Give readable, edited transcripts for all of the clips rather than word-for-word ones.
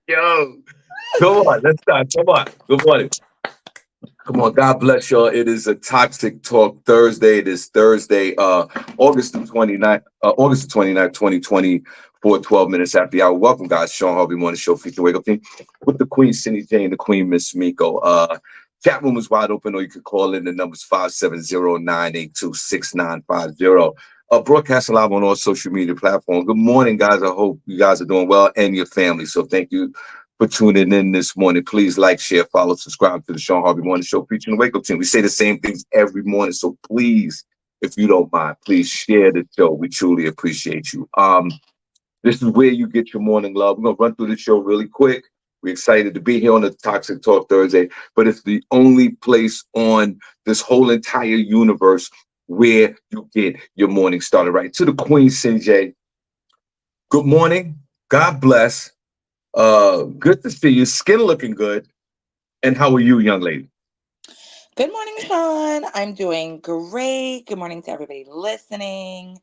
Yo, come on, let's start. Come on. Good morning. Come on, God bless y'all. It is a Toxic Talk Thursday. It is Thursday, August the 29th, 2024, 12 minutes after the hour. Welcome, guys. Shawn Harvey Morning Show, feature wake up team with the Queen, SennyJ, and the Queen, Miss Miko. Chat room is wide open, or you can call in. The numbers 570-982-6950. Broadcasting live on all social media platforms. Good morning, guys. I hope you guys are doing well and your family. So thank you for tuning in this morning. Please like, share, follow, subscribe to the Shawn Harvey Morning Show featuring the Wake Up Team. We say the same things every morning, so please, if you don't mind, please share the show. We truly appreciate you. This is where you get your morning love. We're gonna run through the show really quick. We're excited to be here on the Toxic Talk Thursday, but it's the only place on this whole entire universe where you get your morning started right. To the Queen, SennyJ, good morning. God bless. Good to see you. Skin looking good. And how are you, young lady? Good morning, Sean. I'm doing great. Good morning to everybody listening.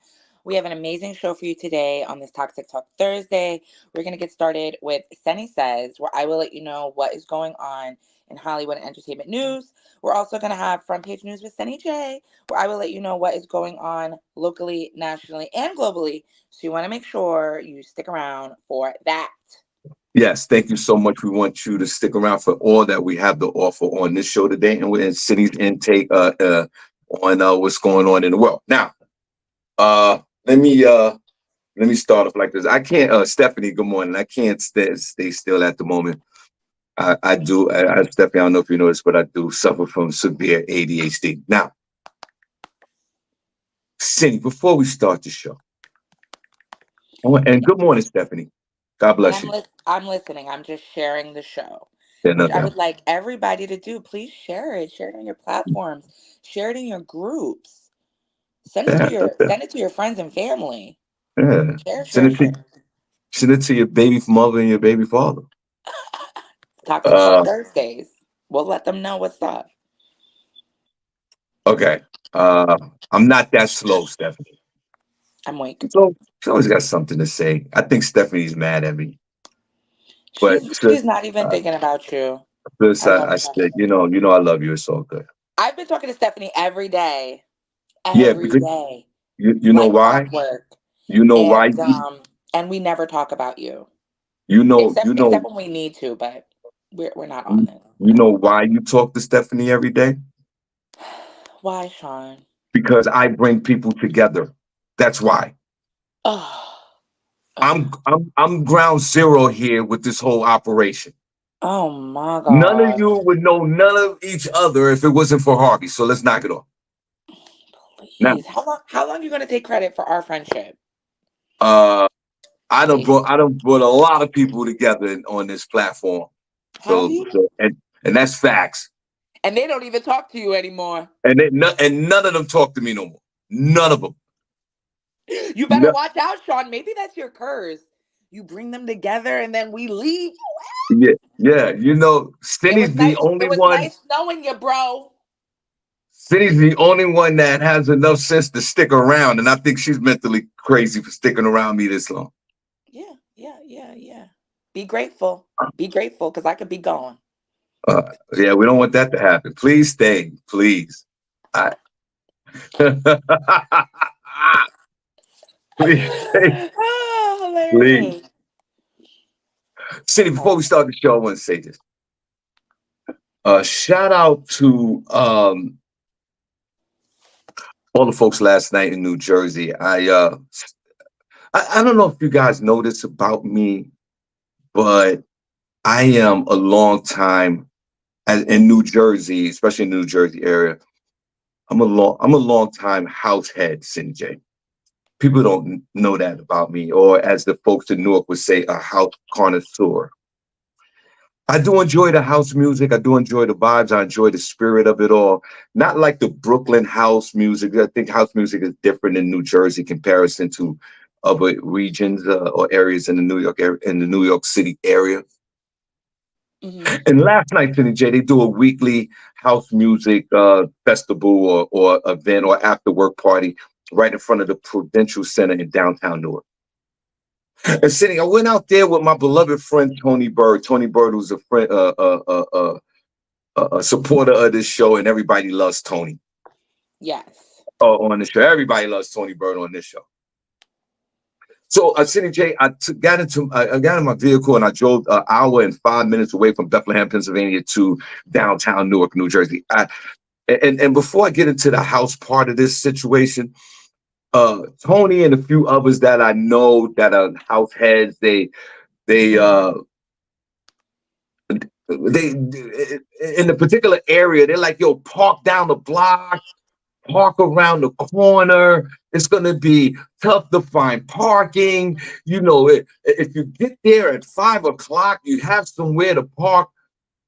We have an amazing show for you today on this Toxic Talk Thursday. We're going to get started with Senny Says, where I will let you know what is going on in Hollywood and entertainment news. We're also going to have Front Page News with SennyJ, where I will let you know what is going on locally, nationally, and globally. So you want to make sure you stick around for that. Yes, thank you so much. We want you to stick around for all that we have to offer on this show today, and we're in City's intake on what's going on in the world. Now, uh, let me uh, let me start off like this. I can't, Stephanie. Good morning. I can't stay still at the moment. Stephanie. I don't know if you know this, but I do suffer from severe ADHD. Now, Cindy, before we start the show, and good morning, Stephanie. God And bless you. I'm listening. I'm just sharing the show, Yeah, no which I doubt. would like everybody to do. Please share it. Share it on your platforms. Share it in your groups. Yeah, no doubt. Send it to your friends and family. Yeah. Share, Send share, it to share. send it to your baby mother and your baby father. Toxic Talk Uh, Thursdays. We'll let them know what's up. okay. Uh, I'm not that slow, Stephanie. I'm weak. So she always got something to say. I think Stephanie's mad at me, but She's not even thinking about you. sis, I I don't trust said, her. I love you. It's all good. I've been talking to Stephanie every day. Yeah, Every because day. you know Like why? clockwork. You know why? And we never talk about you. You know, you Except know, when we need to, but we're not on it. you know why you talk to Stephanie every day? Why, Sean? Because I bring people together. That's why. Oh, I'm oh, I'm I'm ground zero here with this whole operation. oh my None of God. you would know none of each other if it wasn't for Harvey. So let's knock it off. Now, Please. How long are you gonna take credit for our friendship? uh, Please. I done brought a lot of people together on this platform. Have So, you? and that's facts. And they don't even talk to you anymore. And none of them talk to me no more. None of them. You better No, watch out, Sean. Maybe that's your curse. You bring them together and then we leave. yeah, yeah. Cindy's the only It was one. nice knowing you, bro. Cindy's the only one that has enough sense to stick around, and I think she's mentally crazy for sticking around me this long. Yeah, yeah, yeah, yeah. Be grateful. Be grateful because I could be gone. Yeah, we don't want that to happen. Please stay, please. I, please stay, Oh, please. hilarious. Cindy, before we start the show, I want to say this. Shout out to all the folks last night in New Jersey. I don't know if you guys know this about me, but I am a long time in New Jersey, especially in the New Jersey area. I'm a long time house head, SennyJ. People don't know that about me, or as the folks in Newark would say, a house connoisseur. I do enjoy the house music. I do enjoy the vibes. I enjoy the spirit of it all. Not like the Brooklyn house music. I think house music is different in New Jersey comparison to other regions or areas in the New York City area. Hmm. And last night, Cindy J, they do a weekly house music festival or event or after work party right in front of the Prudential Center in downtown Newark. And sitting, I went out there with my beloved friend Tony Bird. Tony Bird was a friend, a supporter of this show, and everybody loves Tony Yes. on the show. Everybody loves Tony Bird on this show. So, SennyJ, I got in my vehicle and I drove an hour and 5 minutes away from Bethlehem, Pennsylvania, to downtown Newark, New Jersey. And before I get into the house part of this situation, Tony and a few others that I know that are house heads, they they in the particular area, they're like, yo, park down the block, park around the corner. It's going to be tough to find parking. You know, if you get there at 5 o'clock, you have somewhere to park.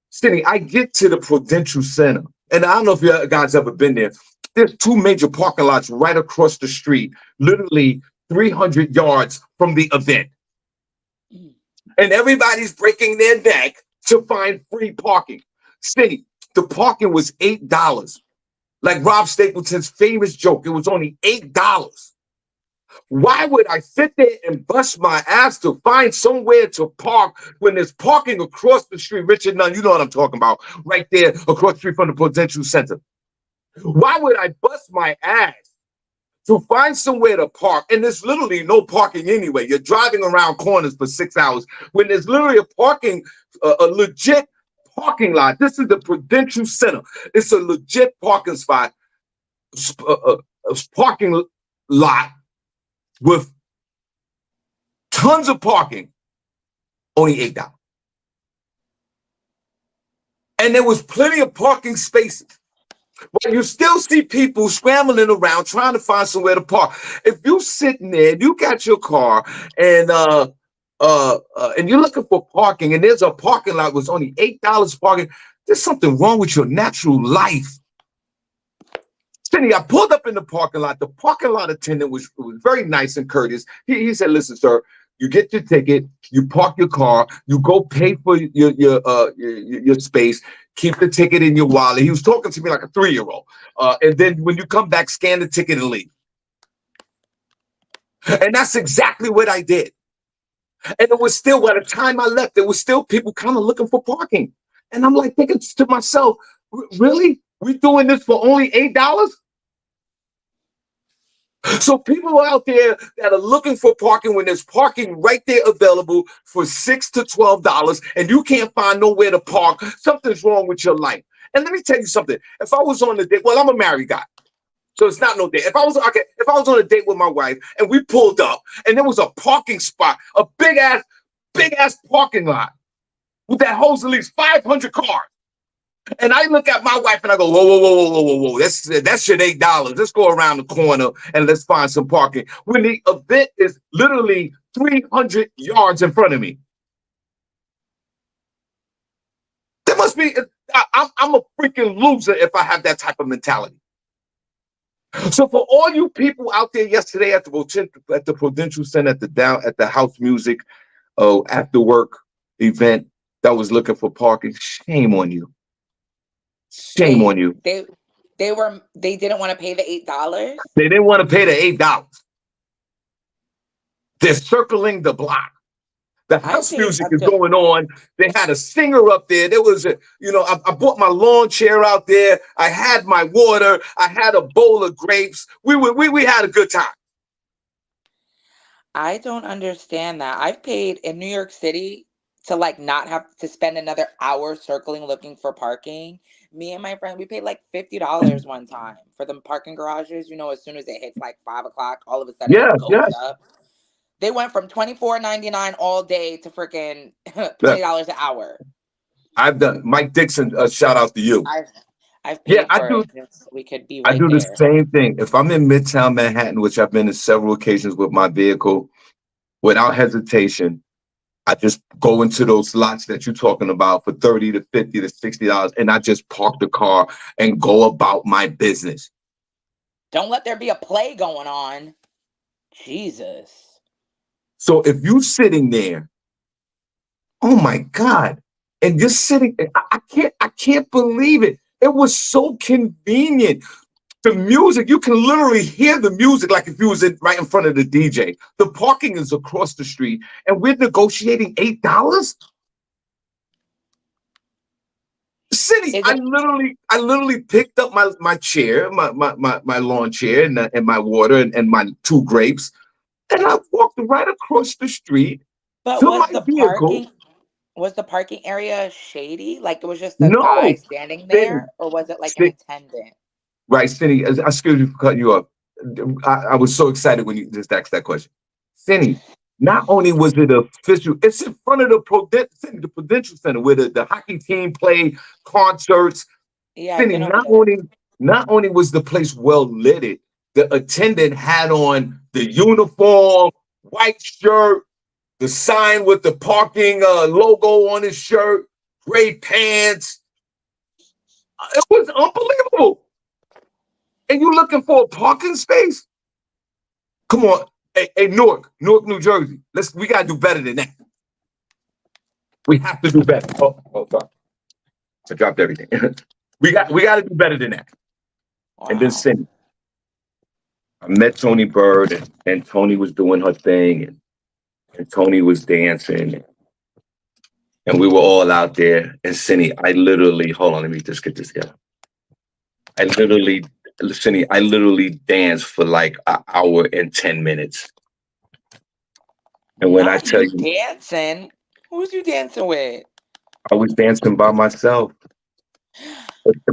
Cindy, I get to the Prudential Center, and I don't know if you guys ever been there. There's two major parking lots right across the street, literally 300 yards from the event. And everybody's breaking their neck to find free parking. Cindy, the parking was $8. Like Rob Stapleton's famous joke, it was only $8. Why would I sit there and bust my ass to find somewhere to park when there's parking across the street? Richard Nunn, you know what I'm talking about, right there across the street from the Prudential Center. Why would I bust my ass to find somewhere to park? And there's literally no parking anyway. You're driving around corners for 6 hours when there's literally a legit parking lot. This is the Prudential Center. It's a legit parking spot, a parking lot with tons of parking, only $8. And there was plenty of parking spaces. But you still see people scrambling around trying to find somewhere to park. If you sitting there, you got your car, and you're looking for parking, and there's a parking lot was only $8 parking, there's something wrong with your natural life. Cindy, I pulled up in the parking lot. The parking lot attendant was very nice and courteous. He said, "Listen, sir, you get your ticket, you park your car, you go pay for your space, keep the ticket in your wallet." He was talking to me like a 3-year-old. And then when you come back, scan the ticket and leave. And that's exactly what I did. And it was still, by the time I left, there was still people kind of looking for parking. And I'm like thinking to myself, really? We doing this for only $8? So people out there that are looking for parking when there's parking right there available for $6 to $12, and you can't find nowhere to park, something's wrong with your life. And let me tell you something. If I was on a date, well, I'm a married guy, so it's not no date. If I was on a date with my wife and we pulled up and there was a parking spot, a big ass parking lot that holds at least 500 cars. And I look at my wife and I go, whoa, whoa, whoa, whoa, whoa, whoa. That's your $8. Let's go around the corner and let's find some parking. When the event is literally 300 yards in front of me. There must be, I'm a freaking loser if I have that type of mentality. So for all you people out there yesterday at the Prudential Center at the House Music after work event that was looking for parking, shame on you. Shame on you. They didn't want to pay the $8. They didn't want to pay the $8. They're circling the block. The house music is going on. They had a singer up there. There was I bought my lawn chair out there. I had my water. I had a bowl of grapes. We had a good time. I don't understand that. I've paid in New York City to not have to spend another hour circling looking for parking. Me and my friend, we paid like $50 one time for the parking garages. As soon as it hits 5 o'clock, all of a sudden it goes up. They went from $24.99 all day to freaking $20 an hour. I've done. Mike Dixon, shout out to you. I've paid for it so we could be right I do there. the same thing. If I'm in Midtown Manhattan, which I've been in several occasions with my vehicle, without hesitation, I just go into those lots that you're talking about for $30 to $50 to $60, and I just park the car and go about my business. Don't let there be a play going on. Jesus. So if you're sitting there, oh my God, and you're sitting, I can't believe it. It was so convenient. The music, you can literally hear the music like if you was right in front of the DJ. The parking is across the street, and we're negotiating $8. City, Is it? I literally picked up my chair, my lawn chair, and my water and my two grapes, and I walked right across the street But to my vehicle. was the parking area shady? Like it was just a guy No, standing Cindy, there, or was it like an Ci- attendant? right, Cindy. Excuse me for cutting you off. I was so excited when you just asked that question, Cindy. Not only was it official, it's in front of the Prudential Center where the hockey team play concerts. Yeah, I've Cindy, been over there. not only was the place well lit, the attendant had on the uniform, white shirt, the sign with the parking logo on his shirt, gray pants. It was unbelievable. And you looking for a parking space? Come on, hey, Newark, New Jersey. We gotta do better than that. We have to do better. Sorry, I dropped everything. We got to do better than that. And then Wow. Cindy, I met Tony Bird, and Tony was doing her thing, and Tony was dancing, and we were all out there. And Cindy, I literally, hold on, let me just get this together. I literally, Cindy, I literally danced for like an hour and 10 minutes. And when I Not tell you you, dancing. Who's you dancing with? I was dancing by myself,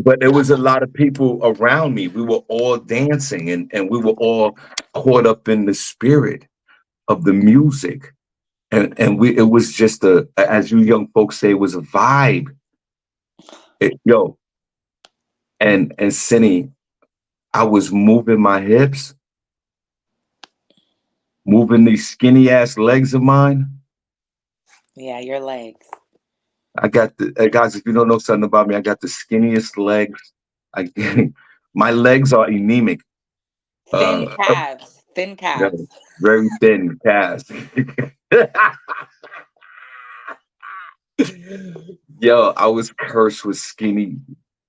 but there was a lot of people around me. We were all dancing, and we were all caught up in the spirit of the music. And it was just as you young folks say, it was a vibe. Yo, and Cindy, I was moving my hips, moving these skinny ass legs of mine. Yeah, your legs. I got the guys. If you don't know something about me, I got the skinniest legs. I my legs are anemic. Thin Uh, calves. Thin yeah, calves. very thin cast. Yo, I was cursed with skinny,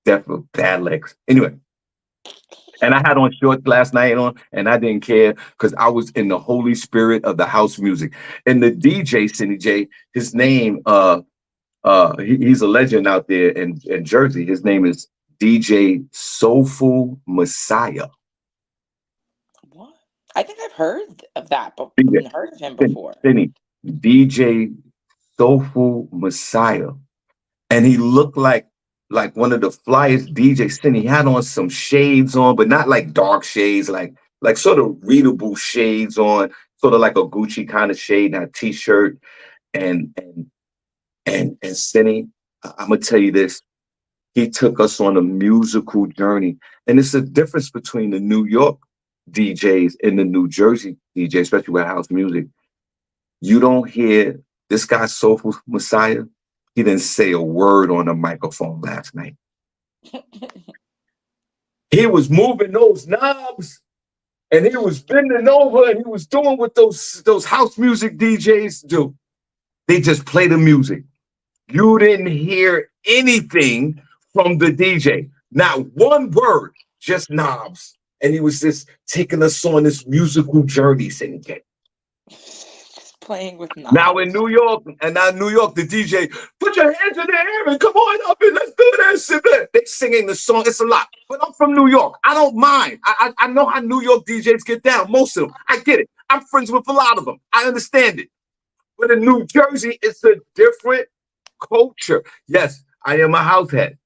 definitely bad legs. Anyway, and I had on shorts last night and I didn't care because I was in the holy spirit of the house music. And the DJ, SennyJ, his name, he's a legend out there in Jersey. His name is DJ Soulful Messiah. What? I think I've heard of that, but DJ, heard of him before. DJ Soulful Messiah. And he looked like one of the flyest DJs. And he had on some shades on, but not like dark shades, like sort of readable shades on, sort of like a Gucci kind of shade, and a t-shirt. And Cindy, I'm gonna tell you this. He took us on a musical journey. And it's a difference between the New York DJs and the New Jersey DJs, especially with house music. You don't hear this guy, Soulful Messiah. He didn't say a word on the microphone last night. He was moving those knobs and he was bending over and he was doing what those house music DJs do. They just play the music. You didn't hear anything from the DJ. Not one word, just knobs. And he was just taking us on this musical journey, singing. Just playing with Now in knobs. New York, the DJ, put your hands in the air and come on up and let's do this. They singing the song. It's a lot. But I'm from New York. I don't mind. I know how New York DJs get down. Most of them. I get it. I'm friends with a lot of them. I understand it. But in New Jersey, it's a different culture. Yes, I am a house head.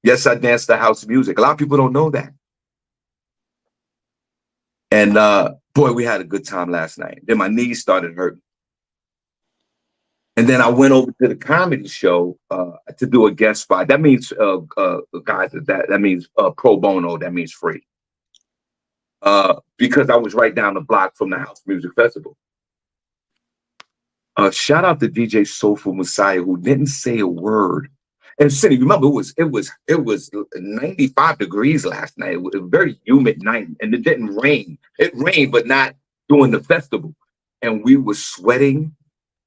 Yes, I dance to house music. A lot of people don't know that. And boy, we had a good time last night. Then my knees started hurting. And then I went over to the comedy show to do a guest spot. That means, guys, that means pro bono. That means free. Because I was right down the block from the House Music Festival. Shout out to DJ Soulful Messiah, who didn't say a word. And Cindy, remember, it was 95 degrees last night. It was a very humid night, and it didn't rain. It rained, but not during the festival. And we were sweating,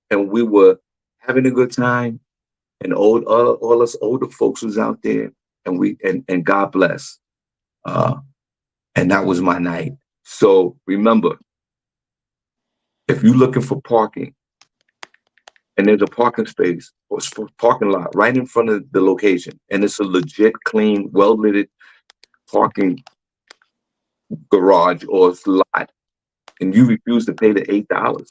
and we were having a good time. And all us older folks was out there, and God bless. And that was my night. So remember, if you're looking for parking and there's a parking space or parking lot right in front of the location, and it's a legit, clean, well lit parking garage or lot, and you refuse to pay the $8,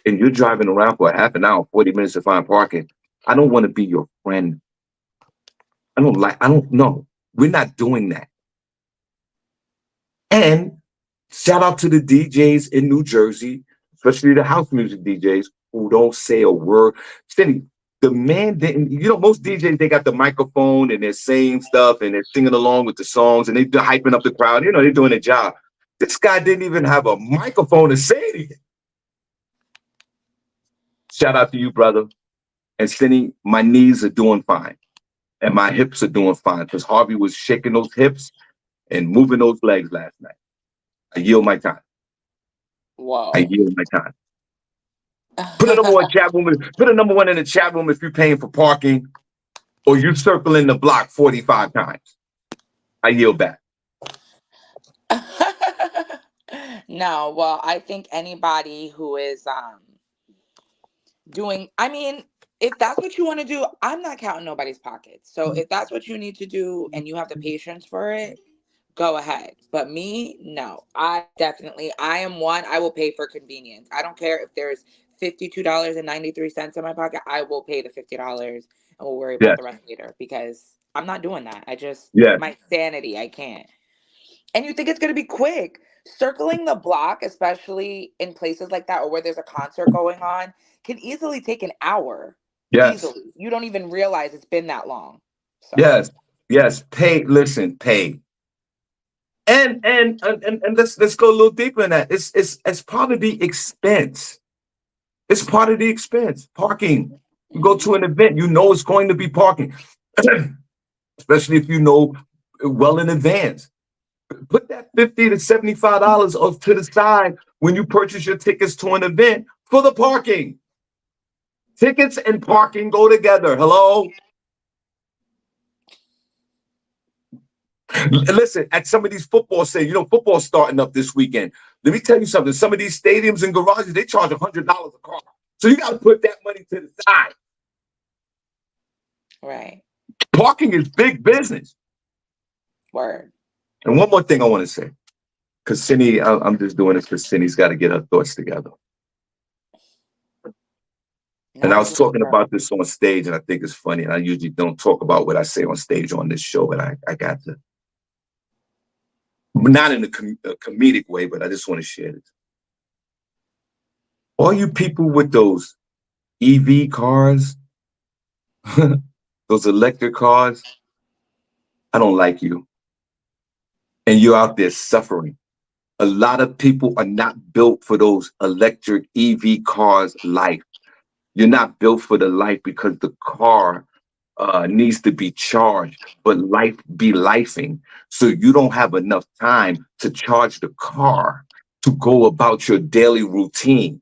and you're driving around for a half an hour, 40 minutes to find parking, I don't want to be your friend. I don't know. We're not doing that. And shout out to the DJs in New Jersey, especially the house music DJs who don't say a word. Cindy, the man didn't, most DJs, they got the microphone and they're saying stuff and they're singing along with the songs and they're hyping up the crowd. They're doing their job. This guy didn't even have a microphone to say anything. Shout out to you, brother. And Cindy, my knees are doing fine and my hips are doing fine because Harvey was shaking those hips and moving those legs last night. I yield my time. I Whoa. yield my time. Put a number one chat room. Put a number one in the chat room if you're paying for parking or you're circling the block 45 times. I yield back. No, well, I think anybody who is doing, I mean, if that's what you want to do, I'm not counting nobody's pockets. So if that's what you need to do and you have the patience for it, go ahead. But me, no. I am one, I will pay for convenience. I don't care if there's $52.93 in my pocket. I will pay the $50 and we'll worry about Yes, the rest later because I'm not doing that. yes, My sanity, I can't. And you think it's going to be quick. Circling the block, especially in places like that or where there's a concert going on, can easily take an hour. yes, Easily. You don't even realize it's been that long. So, yes, yes. Pay, listen, pay. And let's go a little deeper in that. It's part of the expense. It's part of the expense. Parking. You go mhm. to an event, it's going to be parking. Especially if well in advance. Put that $50 to $75 off to the side when you purchase your tickets to an event for the parking. Tickets and parking go together. Hello? Listen, at some of these football stadiums, football's starting up this weekend. Let me tell you something. Some of these stadiums and garages, they charge $100 a car. So you got to put that money to the side. Right. Parking is big business. Word. And one more thing I want to say, because Cindy, I'm just doing this because Cindy's got to get her thoughts together. And No, I I'm was just talking about this on stage, and I think it's funny. And I usually don't talk about what I say on stage on this show, but I got to, not in a comedic way, but I just want to share this. All you people with those EV cars, those electric cars, I don't like you. And you're out there suffering. A lot of people are not built for those electric EV cars life. You're not built for the life because the car needs to be charged, but life be lifing. So you don't have enough time to charge the car to go about your daily routine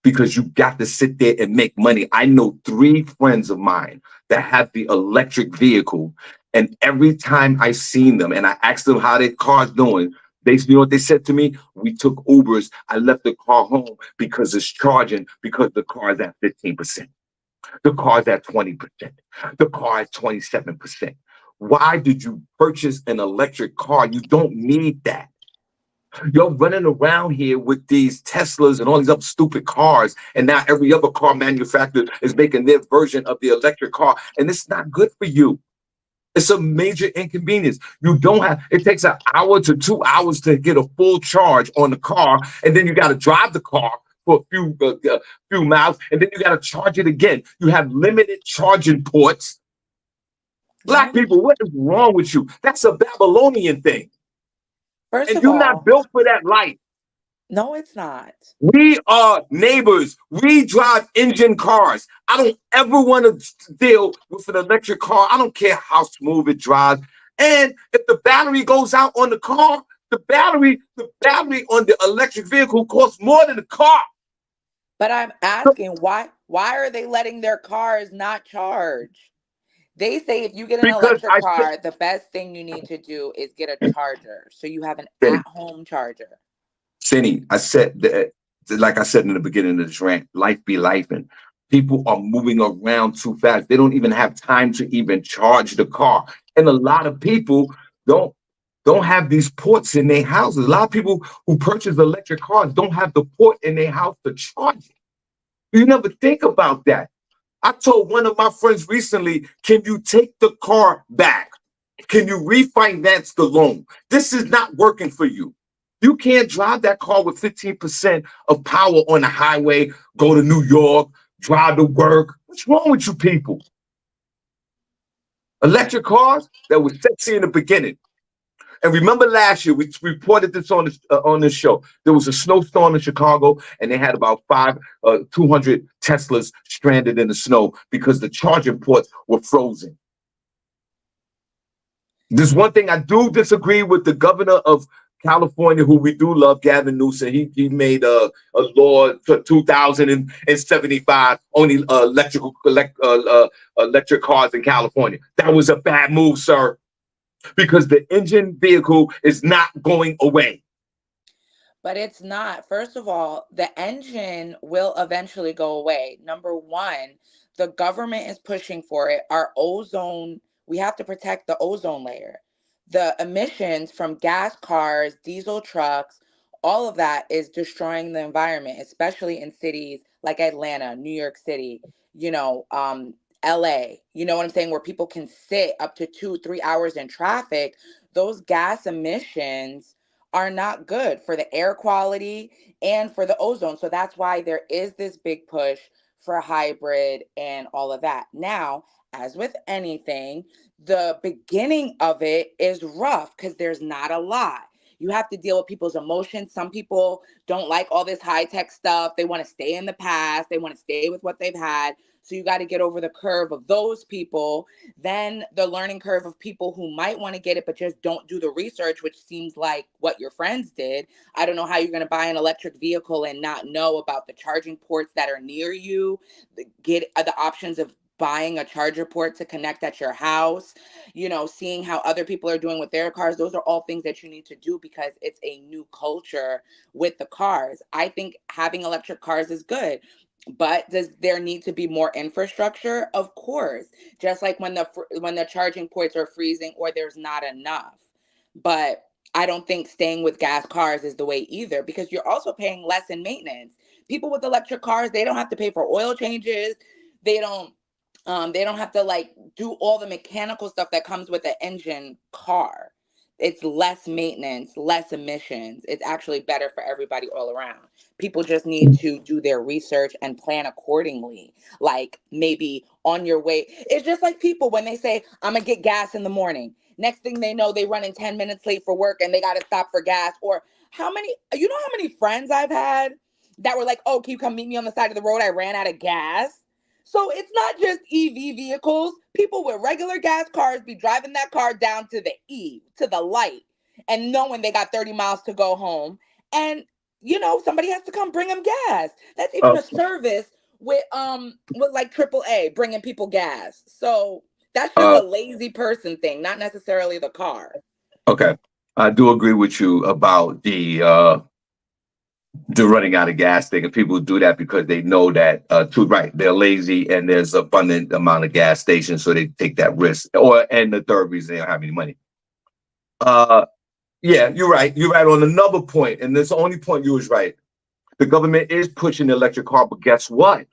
because you got to sit there and make money. I know 3 friends of mine that have the electric vehicle, and every time I seen them and I asked them how their car's doing, you know what they said to me? We took Ubers. I left the car home because it's charging because the car is at 15%. The car's at 20%. The car is 27%. Why did you purchase an electric car? You don't need that. You're running around here with these Teslas and all these other stupid cars, and now every other car manufacturer is making their version of the electric car, and it's not good for you. It's a major inconvenience. It takes an hour to 2 hours to get a full charge on the car, and then you got to drive the car for a few miles, and then you got to charge it again. You have limited charging ports. no. Black people, what is wrong with you? That's a Babylonian thing, First and of you're not all, built for that life. no, it's not. We are neighbors. We drive engine cars. I don't ever want to deal with an electric car. I don't care how smooth it drives. And if the battery goes out on the car, the battery on the electric vehicle costs more than the car. But I'm So, asking why are they letting their cars not charge? They say if you get an Because electric I said, car, the best thing you need to do is get a charger so you have an Cindy, at-home charger. I said that, like I said in the beginning of this rant, life be life, and people are moving around too fast. They don't even have time to even charge the car, and a lot of people don't don't have these ports in their houses. A lot of people who purchase electric cars don't have the port in their house to charge it. You never think about that. I told one of my friends recently, can you take the car back? Can you refinance the loan? This is not working for you. You can't drive that car with 15% of power on the highway, go to New York, drive to work. What's wrong with you people? Electric cars that was sexy in the beginning. And remember last year, we reported this on this show. There was a snowstorm in Chicago, and they had about 200 Teslas stranded in the snow because the charging ports were frozen. There's one thing I do disagree with the governor of California, who we do love, Gavin Newsom. He made a law for 2075 only electric cars in California. That was a bad move, sir, because the engine vehicle is not going away. But it's not. First of all, the engine will eventually go away. Number one, the government is pushing for it. Our ozone, we have to protect the ozone layer. The emissions from gas cars, diesel trucks, all of that is destroying the environment, especially in cities like Atlanta, New York City, LA. You know what I'm saying? Where people can sit up to 2, 3 hours in traffic. Those gas emissions are not good for the air quality and for the ozone. So that's why there is this big push for hybrid and all of that. Now, as with anything, the beginning of it is rough because there's not a lot. You have to deal with people's emotions. Some people don't like all this high tech stuff. They want to stay in the past, they want to stay with what they've had. So you got to get over the curve of those people, then the learning curve of people who might want to get it but just don't do the research, which seems like what your friends did. I don't know how you're going to buy an electric vehicle and not know about the charging ports that are near you, get the options of buying a charger port to connect at your house, seeing how other people are doing with their cars. Those are all things that you need to do because it's a new culture with the cars. I think having electric cars is good. But does there need to be more infrastructure? Of course. Just like when the charging ports are freezing or there's not enough. But I don't think staying with gas cars is the way either because you're also paying less in maintenance. People with electric cars, they don't have to pay for oil changes. They don't they don't have to like do all the mechanical stuff that comes with an engine car. It's less maintenance, less emissions. It's actually better for everybody all around. People just need to do their research and plan accordingly. Like maybe on your way. It's just like people when they say, I'm going to get gas in the morning. Next thing they know, they running 10 minutes late for work and they got to stop for gas. Or how many friends I've had that were like, oh, can you come meet me on the side of the road? I ran out of gas. So it's not just EV vehicles. People with regular gas cars be driving that car down to the to the light, and knowing they got 30 miles to go home. And somebody has to come bring them gas. That's even Uh, a service with like AAA bringing people gas. So that's just uh, a lazy person thing, not necessarily the car. okay, I do agree with you about the running out of gas thing, and people do that because they know that right, they're lazy and there's abundant amount of gas stations, so they take that risk. And the third reason, they don't have any money. Uh, yeah, you're right. You're right on another point, and this the only point you was right. The government is pushing the electric car, but guess what?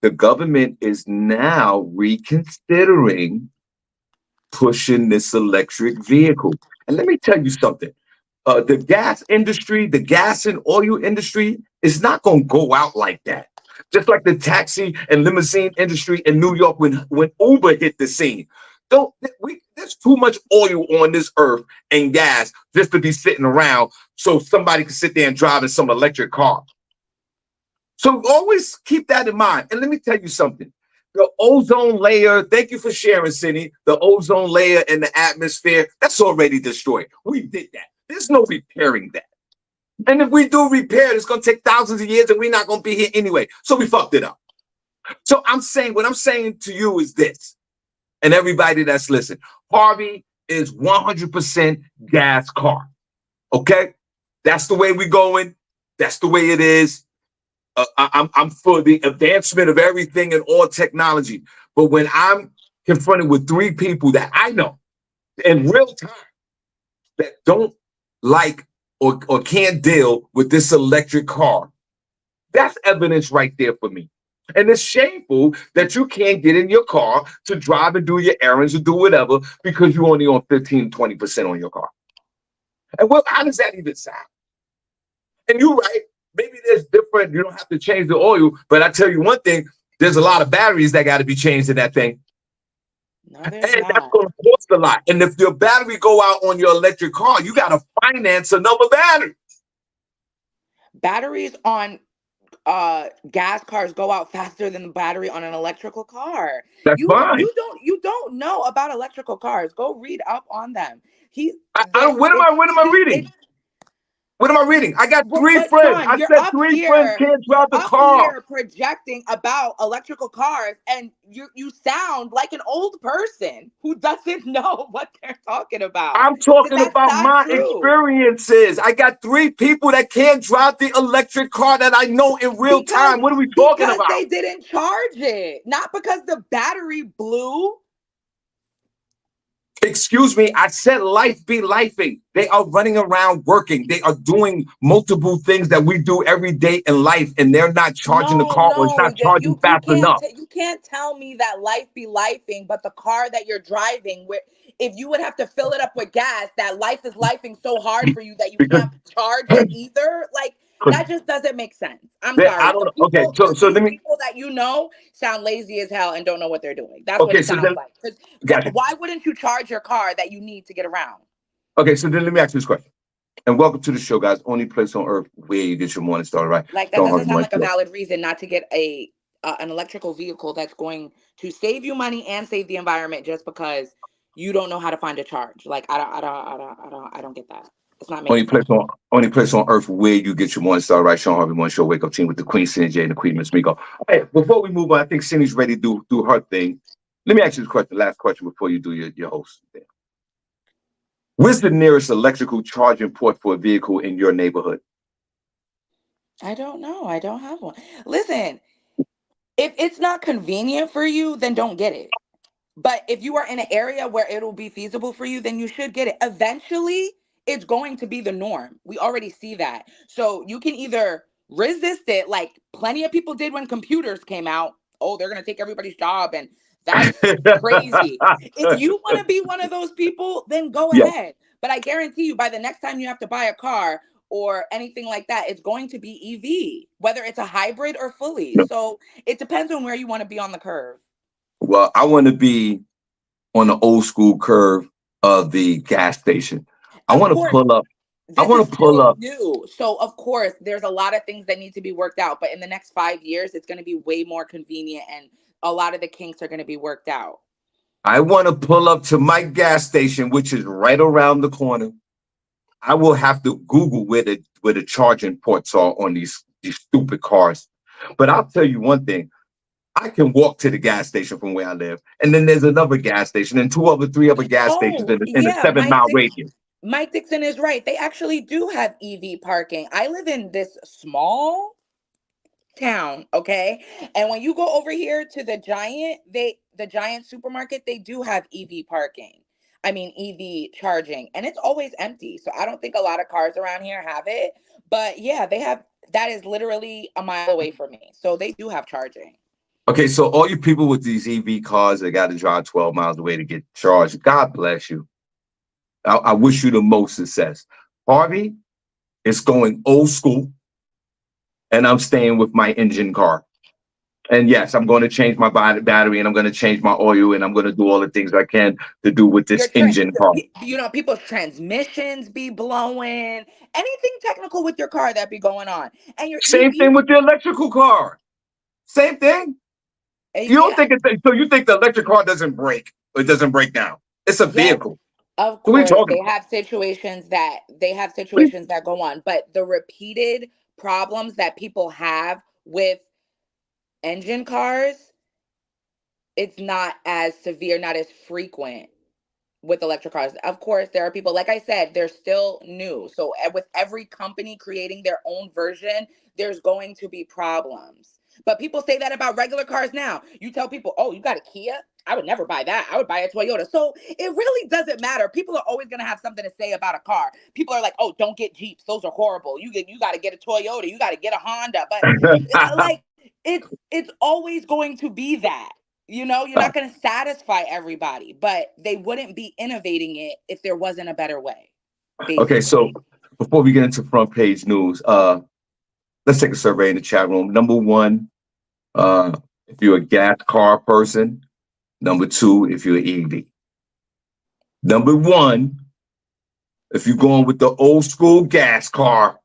The government is now reconsidering pushing this electric vehicle. And let me tell you something. The gas industry, the gas and oil industry is not going to go out like that. Just like the taxi and limousine industry in New York when Uber hit the scene. There's too much oil on this earth and gas just to be sitting around so somebody can sit there and drive in some electric car. So always keep that in mind. And let me tell you something. The ozone layer, thank you for sharing, Cindy. The ozone layer in the atmosphere, that's already destroyed. We did that. There's no repairing that. And if we do repair it, it's going to take thousands of years and we're not going to be here anyway. So we fucked it up. So what I'm saying to you is this. and everybody that's listening. Harvey is 100% gas car. Okay? That's the way we're going. That's the way it is. I'm for the advancement of everything and all technology. But when I'm confronted with three people that I know in real time that don't like or can't deal with this electric car, that's evidence right there for me. And it's shameful that you can't get in your car to drive and do your errands or do whatever because you're only on 15, 20% on your car. And well, how does that even sound? And you're right. Maybe there's different, you don't have to change the oil, but I tell you one thing, there's a lot of batteries that got to be changed in that thing. No, And there's that's not. going to cost a lot. And if your battery go out on your electric car, you got to finance another battery. Batteries on gas cars go out faster than the battery on an electrical car. That's You fine. you don't know about electrical cars. Go read up on them. He I the don't, what am I it's reading? What am I reading? I got three but friends. Sean, I said three friends can't you're drive the up car. here projecting about electrical cars, and you sound like an old person who doesn't know what they're talking about. I'm Because talking that's about not my true. experiences. I got three people that can't drive the electric car that I know in real Because time. What are we talking because about? they didn't charge it, not because the battery blew. Excuse me, I said life be lifing. They are running around working. They are doing multiple things that we do every day in life, and they're not charging the No, car or it's no, not charging fast enough. you can't tell me that life be lifing, but the car that you're driving, where if you would have to fill it up with gas, that life is lifing so hard for you that you Because can't charge it either. Like that just doesn't make sense. I'm I sorry. don't know. Okay, so These let me. people that you know sound lazy as hell and don't know what they're doing. That's what Okay, it so sounds then, like. Because gotcha. why wouldn't you charge your car that you need to get around? Okay, so then let me ask you this question. And welcome to the show, guys. Only place on earth where you get your morning started, right? Like that Don't doesn't hurry, sound morning like a show. valid reason not to get a an electrical vehicle that's going to save you money and save the environment just because you don't know how to find a charge. Like I don't get that. It's not Only making sense. place on only place on earth where you get your morning started, right? Shawn Harvey Morning Show, wake up team with the Queen SennyJ and the Queen Miss Miko. Hey, before we move on, I think Cindy's ready to do her thing. Let me ask you this question, last question before you do your host thing. Where's the nearest electrical charging port for a vehicle in your neighborhood? I don't know. I don't have one. Listen, if it's not convenient for you, then don't get it. But if you are in an area where it'll be feasible for you, then you should get it. Eventually, it's going to be the norm. We already see that. So you can either resist it, like plenty of people did when computers came out. Oh, they're going to take everybody's job. And that's crazy. If you want to be one of those people, then go Yeah. ahead. But I guarantee you, by the next time you have to buy a car or anything like that, it's going to be EV, whether it's a hybrid or fully. So it depends on where you want to be on the curve. Well, I want to be on the old school curve of the gas station. I Of want to course, pull up. I this is want to pull still up. new. So, of course, there's a lot of things that need to be worked out. But in the next 5 years, it's going to be way more convenient and a lot of the kinks are going to be worked out. I want to pull up to my gas station, which is right around the corner. I will have to Google where the charging ports are on these stupid cars. But I'll tell you one thing. I can walk to the gas station from where I live. And then there's another gas station and three other gas stations Oh, in a yeah. 7 mile radius. Mike Dixon is right. They actually do have EV parking. I live in this small town, okay? And when you go over here to the giant supermarket, they do have EV parking. I mean EV charging, and it's always empty. So I don't think a lot of cars around here have it, but yeah, they have. That is literally a mile away from me. So they do have charging. Okay, so all you people with these EV cars that got to drive 12 miles away to get charged, God bless you. I wish you the most success. Harvey, it's going old school, and I'm staying with my engine car. And yes, I'm going to change my battery, and I'm going to change my oil, and I'm going to do all the things I can to do with Your this engine car. people's transmissions be blowing. Anything technical with your car that be going on, and your Same EV. thing with the electrical car. Same thing. You don't Yeah, think so? You think the electric car doesn't break? Or it doesn't break down? It's a yes, vehicle. of What are we course, talking about? they have situations that go on, but the repeated problems that people have with engine cars, it's not as severe, not as frequent with electric cars. Of course, there are people, like I said, they're still new. So with every company creating their own version, there's going to be problems. But people say that about regular cars now. You tell people, "Oh, you got a Kia? I would never buy that. I would buy a Toyota." So it really doesn't matter. People are always going to have something to say about a car. People are like, "Oh, don't get Jeeps. Those are horrible. You got to get a Toyota. You got to get a Honda." But like it's always going to be that. You know, you're not going to satisfy everybody, but they wouldn't be innovating it if there wasn't a better way, Okay, basically. so before we get into front page news, let's take a survey in the chat room. Number one, if you're a gas car person. Number two, if you're EV. Number one, if you're going with the old school gas car.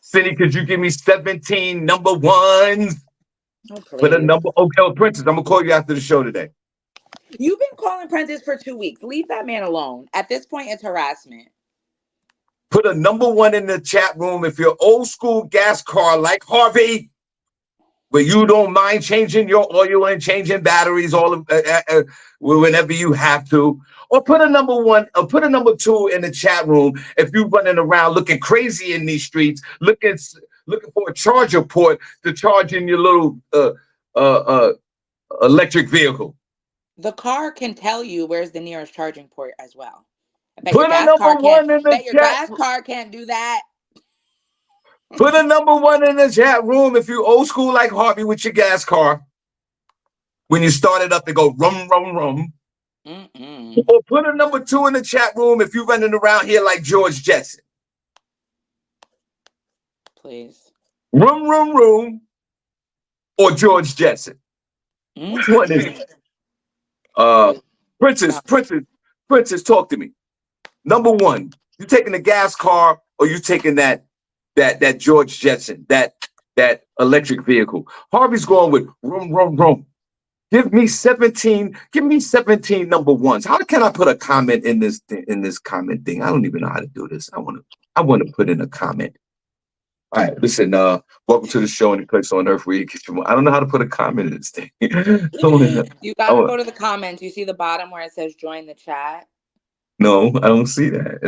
Cindy, could you give me 17 number ones? Oh, For the please. number, okay, Princess, I'm gonna call you after the show today. You've been calling Prentice for 2 weeks. Leave that man alone. At this point, it's harassment. Put a number one in the chat room if you're old school gas car like Harvey, but you don't mind changing your oil and changing batteries whenever you have to. Or put a number one, or put a number two in the chat room if you're running around looking crazy in these streets, looking for a charger port to charge in your little electric vehicle. The car can tell you where's the nearest charging port as well. I bet your Put a gas number car can't. one in the Bet your chat. gas car can't do that. Put a number one in the chat room if you old school like Harvey with your gas car. When you start it up, they go rum, rum, rum. Or put a number two in the chat room if you're running around here like George Jetson. Please. Rum, rum, rum. Or George Jetson. Which one is it? Princess, talk to me. Number one, you taking the gas car or you taking that George Jetson, that electric vehicle? Harvey's going with rum, rum, rum. Give me 17 number ones. How can I put a comment in this comment thing? I don't even know how to do this. I want to put in a comment. All right, listen, welcome to the show, any place on earth where you get your. I don't know how to put a comment in this thing. You gotta go to the comments. You see the bottom where it says join the chat? No, I don't see that.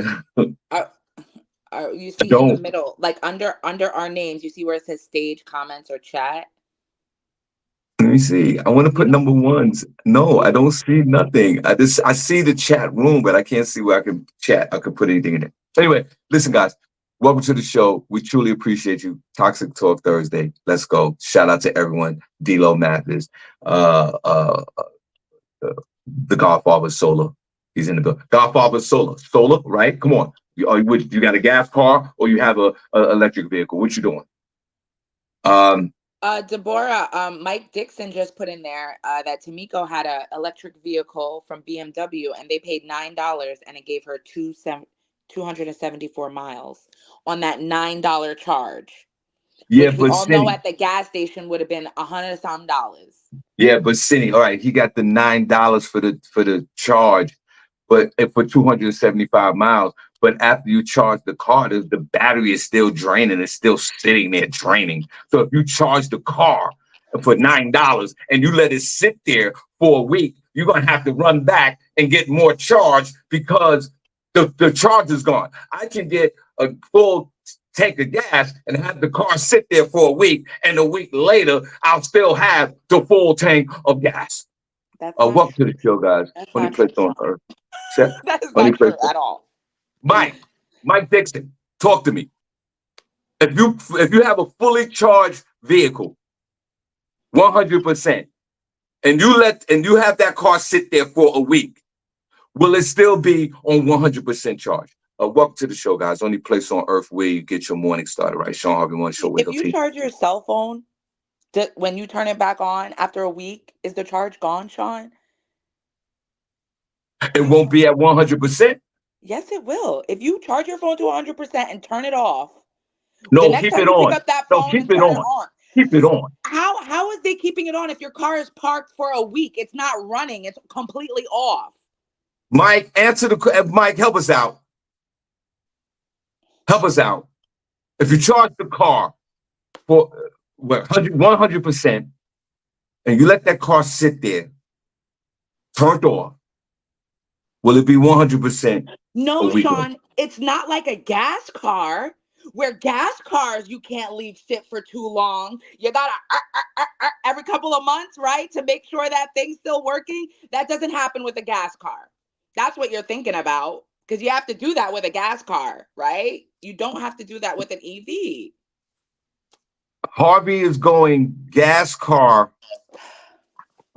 You see in the middle, like under our names, you see where it says stage, comments, or chat? Let me see. I want to put number ones. No, I don't see nothing. I see the chat room, but I can't see where I can chat. I could put anything in it. Anyway, listen, guys. Welcome to the show. We truly appreciate you. Toxic Talk Thursday. Let's go. Shout out to everyone. D-Lo Mathis, the Godfather Solar. He's in the building. Godfather Solar. Solar, right? Come on. You got a gas car or you have a electric vehicle? What you doing? Deborah, Mike Dixon just put in there that Miko had an electric vehicle from BMW and they paid $9 and it gave her 274 miles on that $9 charge. Yeah, which we all know at the gas station would have been $100 some. Yeah, but Cindy, all right, he got the $9 for the charge, but for 275 miles. But after you charge the car, the battery is still draining. It's still sitting there draining. So if you charge the car for $9 and you let it sit there for a week, you're gonna have to run back and get more charge because the charge is gone. I can get a full tank of gas and have the car sit there for a week, and a week later, I'll still have the full tank of gas. Welcome to the show, guys. Only place on earth. That is not true at all. Mike Dixon, talk to me. If you have a fully charged vehicle, 100%, and you have that car sit there for a week, will it still be on 100% charge? Welcome to the show, guys. Only place on earth where you get your morning started, right? Shawn Harvey Morning Show. If you charge your cell phone, when you turn it back on after a week, is the charge gone, Shawn? It won't be at 100%? Yes, it will. If you charge your phone to 100% and turn it off, no, the next keep time it you on. pick up that No, phone keep and it turn on. it on. Keep it on. How is they keeping it on if your car is parked for a week? It's not running. It's completely off. Mike, Mike, help us out. Help us out. If you charge the car for 100%, and you let that car sit there, turned off, will it be 100% a No, week old? Sean, it's not like a gas car where gas cars you can't leave sit for too long. You gotta every couple of months, right, to make sure that thing's still working. That doesn't happen with a gas car. That's what you're thinking about because you have to do that with a gas car, right? You don't have to do that with an EV. Harvey is going gas car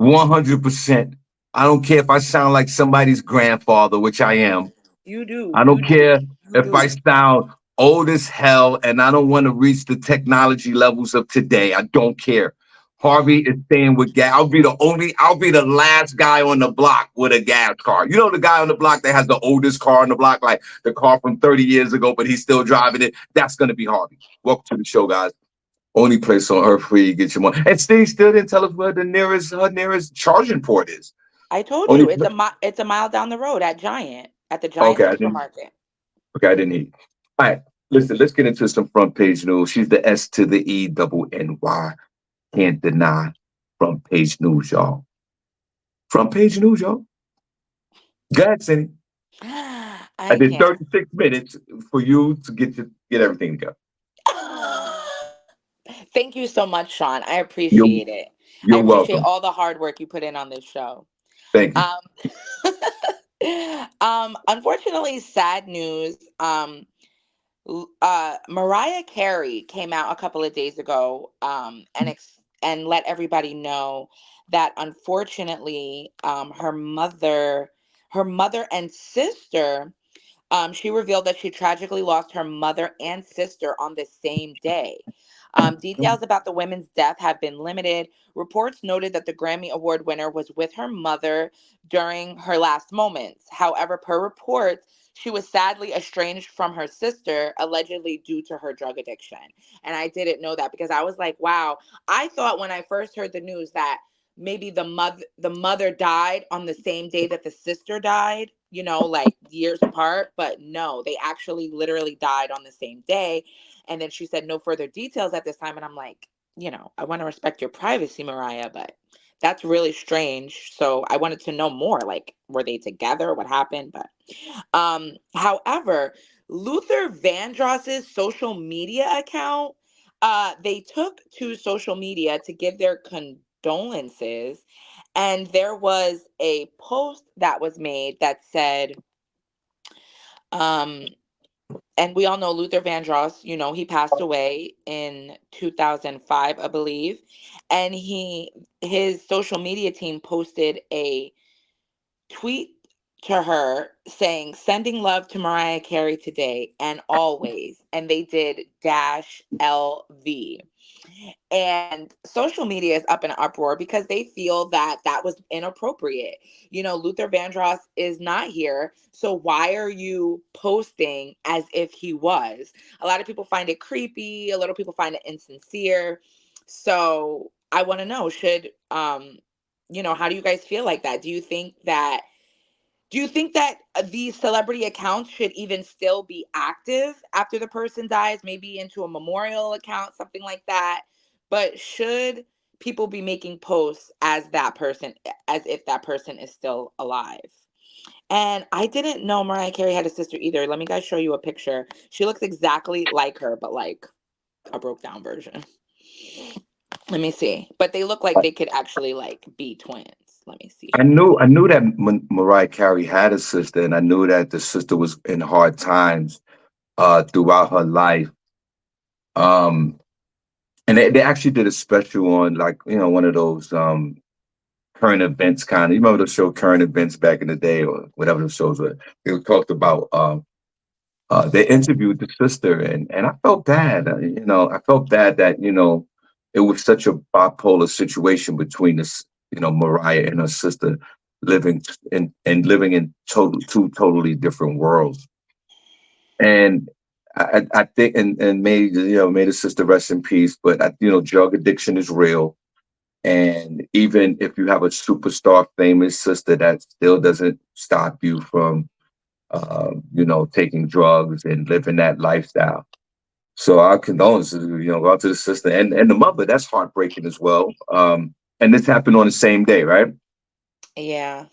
100%. I don't care if I sound like somebody's grandfather, which I am. You do, I you don't do, care you if I do. sound old as hell and I don't want to reach the technology levels of today. I don't care. Harvey is staying with gas. I'll be the last guy on the block with a gas car. You know, the guy on the block that has the oldest car on the block, like the car from 30 years ago, but he's still driving it. That's going to be Harvey. Welcome to the show, guys. Only place on earth where you get your money. And Steve still didn't tell us where her nearest charging port is. I told Only you it's a mile down the road at the Giant okay, I didn't. supermarket. Okay, I didn't hear. All right, listen. Let's get into some front page news. She's the S to the E double N Y. Can't deny front page news, y'all. Front page news, y'all. Go ahead, Cindy. I I did can't. 36 minutes for you to get everything together. Thank you so much, Sean. I You're appreciate it. I you're appreciate welcome. all the hard work you put in on this show. Thank you. Um, unfortunately, sad news. Mariah Carey came out a couple of days ago, and let everybody know that unfortunately, her mother and sister, she revealed that she tragically lost her mother and sister on the same day. Details about the women's death have been limited. Reports noted that the Grammy Award winner was with her mother during her last moments. However, per reports, she was sadly estranged from her sister, allegedly due to her drug addiction. And I didn't know that because I was like, wow, I thought when I first heard the news that maybe the mother died on the same day that the sister died, like years apart, but no, they actually literally died on the same day. And then she said no further details at this time, and I'm like, I want to respect your privacy, Mariah, but that's really strange. So I wanted to know more, like, were they together, what happened? But however, Luther Vandross's social media account, they took to social media to give their condolences, and there was a post that was made that said, um, and we all know Luther Vandross, he passed away in 2005, I believe. And his social media team posted a tweet to her saying, sending love to Mariah Carey today and always. And they did dash LV. And social media is up in an uproar because they feel that that was inappropriate. Luther Vandross is not here. So why are you posting as if he was? A lot of people find it creepy. A lot of people find it insincere. So I want to know, how do you guys feel like that? Do you think that these celebrity accounts should even still be active after the person dies, maybe into a memorial account, something like that? But should people be making posts as that person, as if that person is still alive? And I didn't know Mariah Carey had a sister either. Let me guys show you a picture. She looks exactly like her, but like a broke down version. Let me see. But they look like they could actually like be twins. Let me see here. I knew that Mariah Carey had a sister, and I knew that the sister was in hard times throughout her life. Um, and they actually did a special on, like, one of those current events kind of. You remember the show Current Events back in the day, or whatever the shows were. They talked about. They interviewed the sister, and I felt bad. I felt bad that it was such a bipolar situation between this, Mariah and her sister living living in two totally different worlds. And I think, and may the sister rest in peace. But drug addiction is real, and even if you have a superstar, famous sister, that still doesn't stop you from taking drugs and living that lifestyle. So our condolences, go out to the sister and the mother. That's heartbreaking as well. And this happened on the same day, right? Yeah.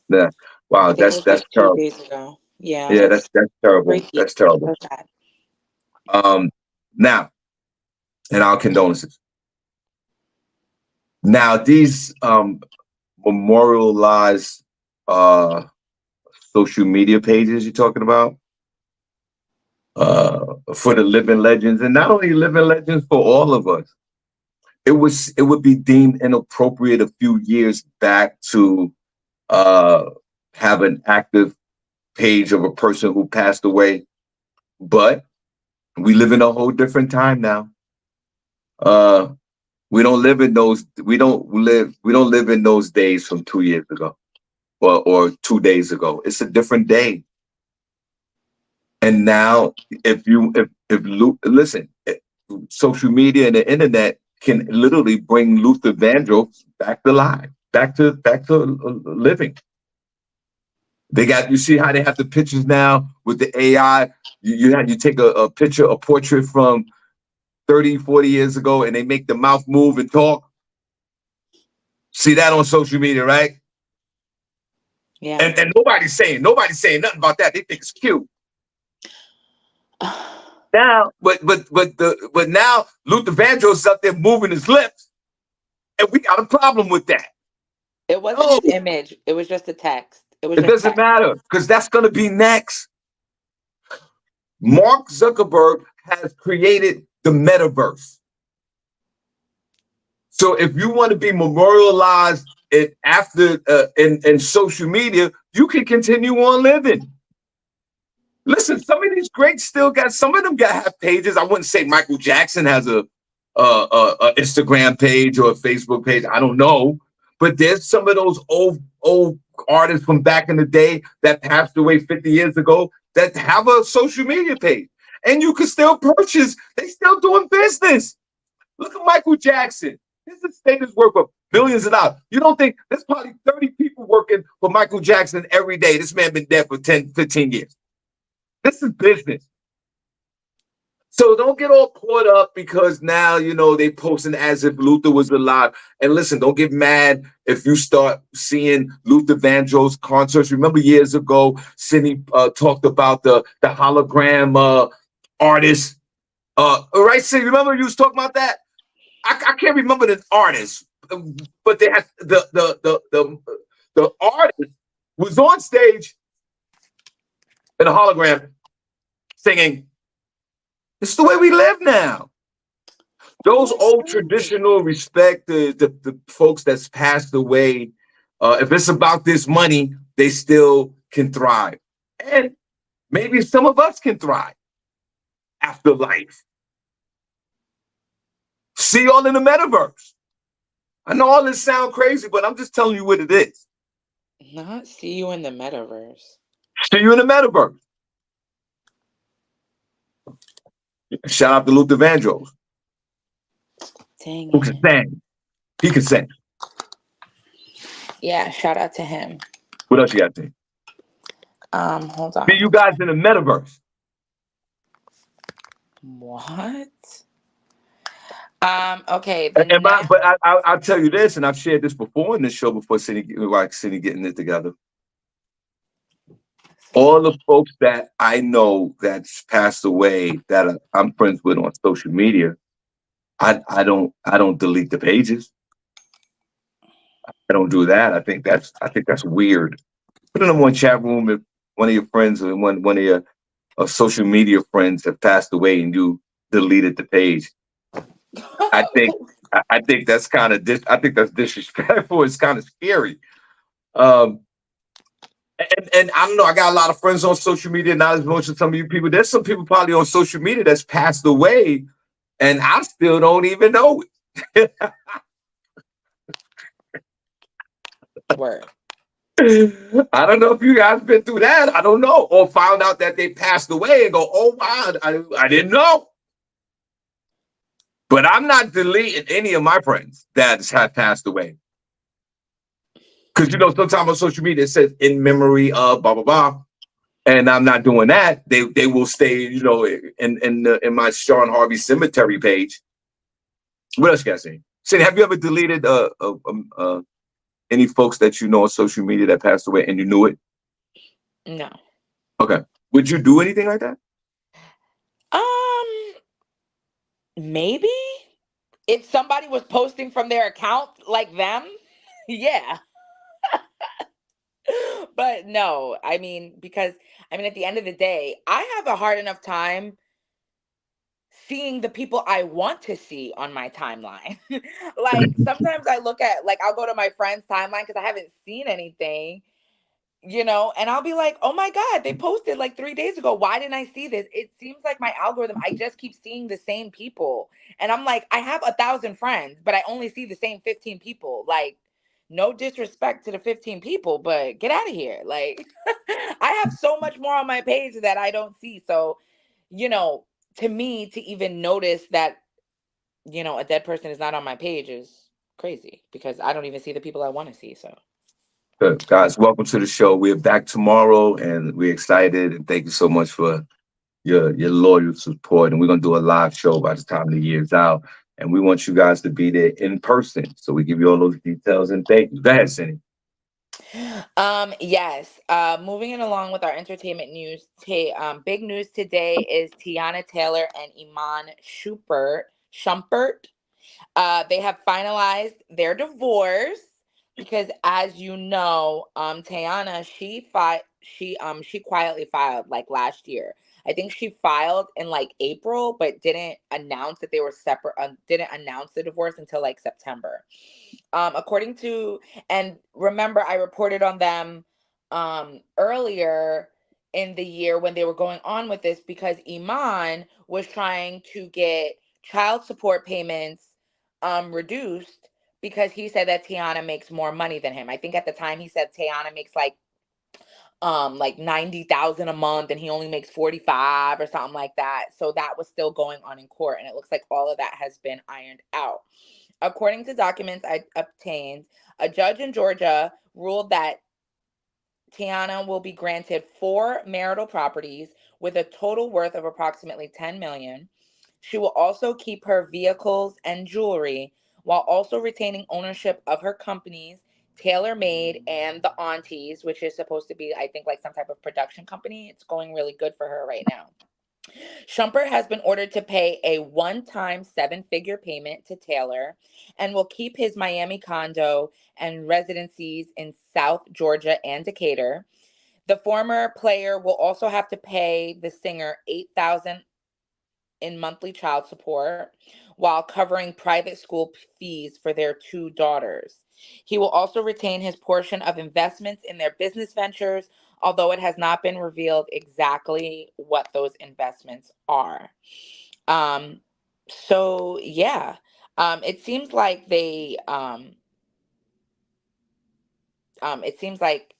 Yeah. Wow, I think it was that's like two terrible. days ago. Yeah, Yeah, that's that's terrible. freaky. That's terrible. So sad. Now, and our condolences. Now, these memorialized uh social media pages you're talking about for the living legends, and not only living legends, for all of us. It would be deemed inappropriate a few years back to uh have an active page of a person who passed away, but we live in a whole different time now. Uh we don't live in those days from 2 years ago or 2 days ago. It's a different day. And now, listen, social media and the internet can literally bring Luther Vandross back to life, living. You see how they have the pictures now with the AI. You take a picture, a portrait from 30, 40 years ago, and they make the mouth move and talk. See that on social media, right? Yeah. And nobody's saying nothing about that. They think it's cute. Now, but now Luther Vandross is up there moving his lips, and we got a problem with that. It wasn't No, his image. It was just a text. It was it just doesn't text. matter because that's going to be next. Mark Zuckerberg has created the metaverse. So if you want to be memorialized in social media, you can continue on living. Listen, some of these greats still got, some of them have pages. I wouldn't say Michael Jackson has a Instagram page or a Facebook page. I don't know, but there's some of those old artists from back in the day that passed away 50 years ago that have a social media page, and you can still purchase. They still doing business. Look at Michael Jackson. His estate is worth of billions of dollars. You don't think there's probably 30 people working for Michael Jackson every day? This man been dead for 10, 15 years. This is business. So don't get all caught up because now, they posting as if Luther was alive. And listen, don't get mad if you start seeing Luther Vandross concerts. Remember years ago, Cindy talked about the hologram artist. Right, Cindy? Remember you was talking about that? I can't remember the artist, but they had the artist was on stage in a hologram singing. It's the way we live now. Those old traditional respect the folks that's passed away. If it's about this money, they still can thrive. And maybe some of us can thrive after life. See y'all in the metaverse. I know all this sounds crazy, but I'm just telling you what it is. Not see you in the metaverse. See you in the metaverse. Shout out to Luther Vandross. Dang Who can it. sing? He can sing. Yeah, shout out to him. What else you got to say? Hold on. See you guys in the metaverse. What? Okay, I'll tell you this, and I've shared this before in this show before City getting it together. All the folks that I know that's passed away that I'm friends with on social media, I don't delete the pages. I don't do that. I think that's weird. Put them in one chat room if one of your friends or one of your social media friends have passed away and you deleted the page. I think that's kind of I think that's disrespectful. It's kind of scary. And I don't know. I got a lot of friends on social media, not as much as some of you people. There's some people probably on social media that's passed away, and I still don't even know it. Word. I don't know if you guys been through that. I don't know, or found out that they passed away and go, "Oh wow, I didn't know." But I'm not deleting any of my friends that have passed away. Because sometimes on social media it says in memory of blah blah blah, and I'm not doing that. They will stay, in my Shawn Harvey cemetery page. What else you guys say? Cindy, have you ever deleted any folks that you know on social media that passed away and you knew it? No. Okay. Would you do anything like that? Um, maybe if somebody was posting from their account like them, yeah. But no, I mean, because I mean, at the end of the day, I have a hard enough time seeing the people I want to see on my timeline. Like sometimes I look at, like, I'll go to my friend's timeline because I haven't seen anything, and I'll be like, oh my God, they posted like 3 days ago. Why didn't I see this? It seems like my algorithm, I just keep seeing the same people. And I'm like, I have 1,000 friends, but I only see the same 15 people. Like, no disrespect to the 15 people, but get out of here. Like, I have so much more on my page that I don't see. So, you know, to me, to even notice that, a dead person is not on my page is crazy because I don't even see the people I want to see. So. Good. Guys, welcome to the show. We're back tomorrow and we're excited. And thank you so much for your loyal support. And we're going to do a live show by the time the year's out. And we want you guys to be there in person. So we give you all those details and thank you. Go ahead, Cindy. Yes. Moving it along with our entertainment news. Big news today is Tiana Taylor and Iman Shumpert. They have finalized their divorce because, as you know, Tiana, she quietly filed like last year. I think she filed in like April, but didn't announce that they were separate. Didn't announce the divorce until like September. According to, and remember, I reported on them earlier in the year when they were going on with this because Iman was trying to get child support payments reduced because he said that Tiana makes more money than him. I think at the time he said Tiana makes like 90,000 a month and he only makes 45 or something like that. So that was still going on in court and it looks like all of that has been ironed out. According to documents I obtained, a judge in Georgia ruled that Tiana will be granted 4 marital properties with a total worth of approximately 10 million. She will also keep her vehicles and jewelry while also retaining ownership of her companies, TaylorMade and the Aunties, which is supposed to be, I think, like some type of production company. It's going really good for her right now. Shumpert has been ordered to pay a one-time seven-figure payment to Taylor and will keep his Miami condo and residencies in South Georgia and Decatur. The former player will also have to pay the singer 8,000 in monthly child support while covering private school fees for their 2 daughters. He will also retain his portion of investments in their business ventures, although it has not been revealed exactly what those investments are. Um, so yeah, it seems like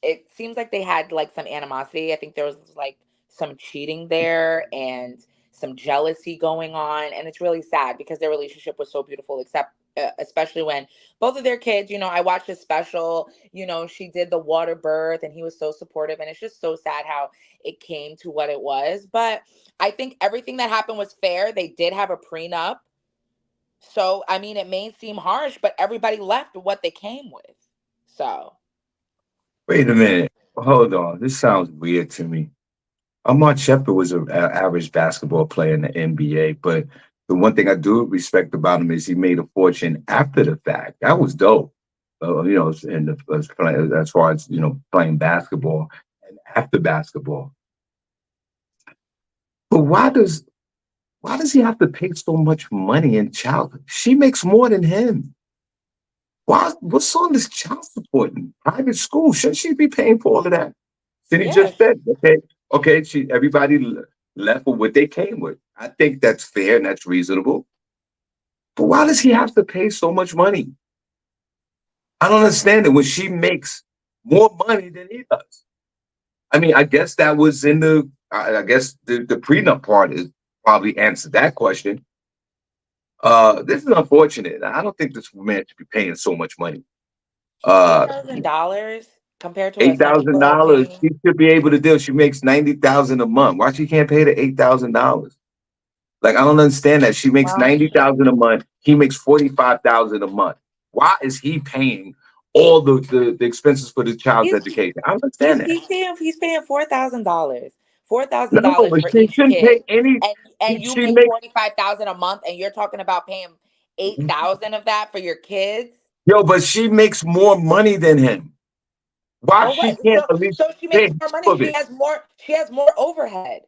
it seems like they had like some animosity. I think there was like some cheating there and some jealousy going on, and it's really sad because their relationship was so beautiful. Except, especially when both of their kids, I watched a special. She did the water birth, and he was so supportive, and it's just so sad how it came to what it was. But I think everything that happened was fair. They did have a prenup, so I mean, it may seem harsh, but everybody left with what they came with. So. Wait a minute. Hold on. This sounds weird to me. Ahmad Shepard was an average basketball player in the NBA, but the one thing I do respect about him is he made a fortune after the fact. That was dope. As far as playing basketball and after basketball. But why does he have to pay so much money in child? She makes more than him. What's all this child support in private school? Shouldn't she be paying for all of that? City just Yes. said, okay, everybody left with what they came with. I think that's fair and that's reasonable. But why does he have to pay so much money? I don't understand it when she makes more money than he does. I mean, I guess that was in I guess the prenup part is probably answered that question. This is unfortunate. I don't think this man should be paying so much money. eight Uh, thousand dollars compared to what eight some thousand people are dollars. paying. She should be able to do. She makes 90,000 a month. Why she can't pay the $8,000? Like I don't understand that. She makes Well, 90,000 a month. He makes 45,000 a month. Why is he paying all the expenses for the child's He's education? I he's understand that. he's paying he's paying $4,000. Four thousand No, dollars but for she each shouldn't kid. pay any. And you She make makes 45,000 a month and you're talking about paying 8,000 of that for your kids? yo, but she makes more money than him. Why So what? she can't So at least so she pay makes more half money. of it? She has more overhead.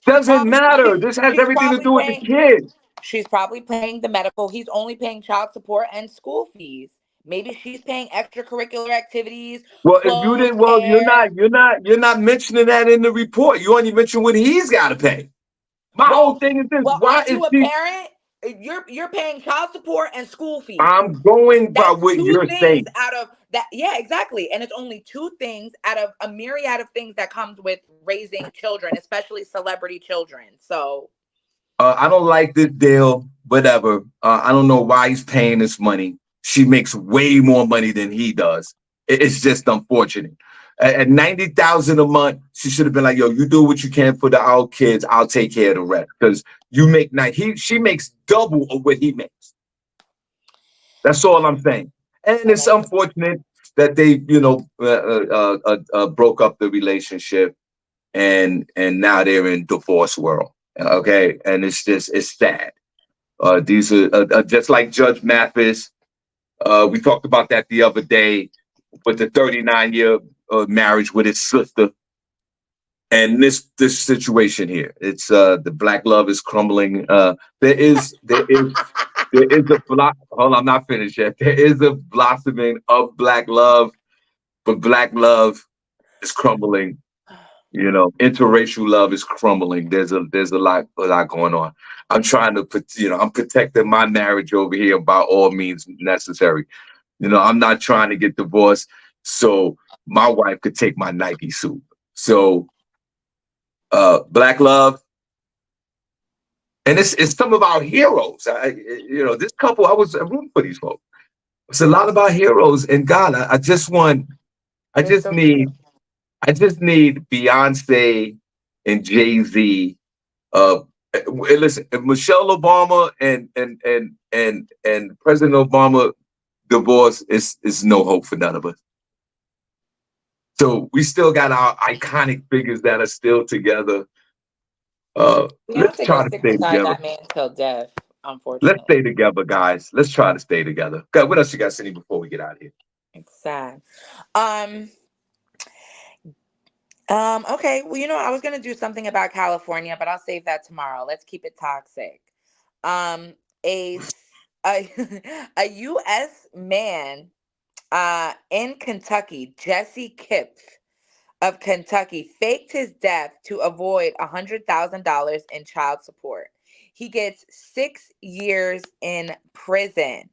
She's Doesn't probably matter. This has she's everything to probably do with the paying kid. she's probably paying the medical. He's only paying child support and school fees. Maybe she's paying extracurricular activities, Well, if you clothes, didn't, well, hair. you're not mentioning that in the report. You only mention what he's got to pay. My whole Well, thing is this: well, why aren't is you a she? parent? You're paying child support and school fees. I'm going by That's what two you're things saying. out of that. Yeah, exactly. And it's only two things out of a myriad of things that comes with raising children, especially celebrity children. So, I don't like this deal. Whatever. I don't know why he's paying this money. She makes way more money than he does. It's just unfortunate. At 90,000 a month, she should have been like, "Yo, you do what you can for our kids. I'll take care of the rest." Because you make she makes double of what he makes. That's all I'm saying. And I it's mean, unfortunate that they, broke up the relationship, and now they're in divorce world. Okay, and it's sad. These are just like Judge Mathis. We talked about that the other day with the 39-year marriage with his sister, and this situation here. It's the black love is crumbling. There is a block. Hold on, I'm not finished yet. There is a blossoming of black love, but black love is crumbling. Interracial love is crumbling. There's a lot going on. I'm trying to put, I'm protecting my marriage over here by all means necessary. I'm not trying to get divorced so my wife could take my Nike suit. So, black love, and it's some of our heroes. This couple, I was rooting for these folks. It's a lot of our heroes, and God, I they're just still together. need, I just need Beyonce and Jay-Z. Uh, Listen, if Michelle Obama and President Obama divorce is no hope for none of us. So we still got our iconic figures that are still together. Let's Beyonce try gonna to stick stay beside together. that man till death, Let's stay unfortunately. together, guys. Let's try to stay together. God, what else you got, Cindy, before we get out of here? It's sad. Um, okay. Well, I was gonna do something about California, but I'll save that tomorrow. Let's keep it toxic. Um, a a, a U.S. man in Kentucky, Jesse Kipps of Kentucky, faked his death to avoid $100,000 in child support. He gets 6 years in prison.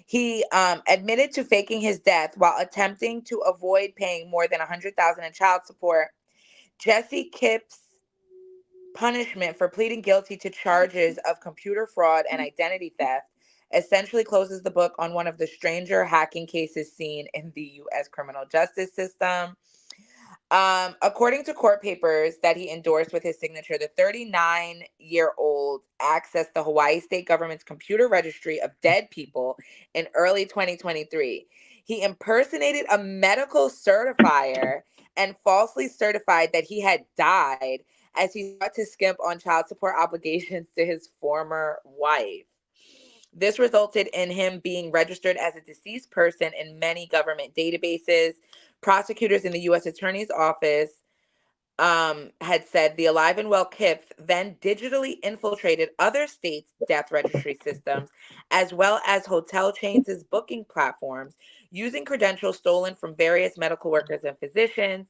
He admitted to faking his death while attempting to avoid paying more than 100,000 in child support. Jesse Kipps' punishment for pleading guilty to charges of computer fraud and identity theft essentially closes the book on one of the stranger hacking cases seen in the U.S. criminal justice system. According to court papers that he endorsed with his signature, the 39-year-old accessed the Hawaii state government's computer registry of dead people in early 2023. He impersonated a medical certifier and falsely certified that he had died as he sought to skimp on child support obligations to his former wife. This resulted in him being registered as a deceased person in many government databases. Prosecutors in the U.S. Attorney's Office had said the Alive and Well Kipps then digitally infiltrated other states' death registry systems, as well as hotel chains' booking platforms, using credentials stolen from various medical workers and physicians.